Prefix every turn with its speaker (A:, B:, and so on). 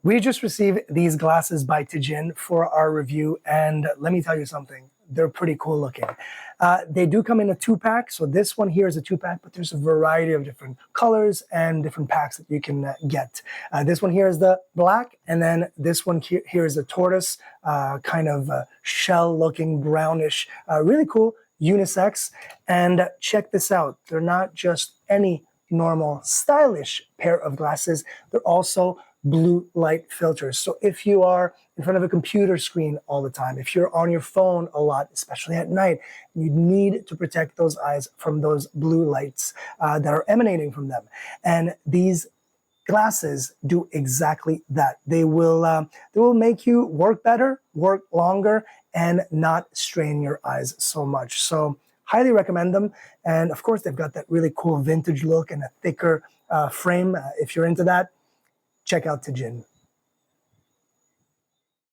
A: We just received these glasses by TIJN for our review, and let me tell you something. They're pretty cool looking. They do come in a 2-pack, so this one here is a 2-pack, but there's a variety of different colors and different packs that you can get. This one here is the black, and then this one here is a tortoise, kind of shell-looking brownish, really cool, unisex. And check this out. They're not just any normal stylish pair of glasses. They're also blue light filters. So if you are in front of a computer screen all the time, if you're on your phone a lot, especially at night, you need to protect those eyes from those blue lights that are emanating from them. And these glasses do exactly that. They will make you work better, work longer, and not strain your eyes so much. So highly recommend them. And of course, they've got that really cool vintage look and a thicker frame. If you're into that, check out TIJN.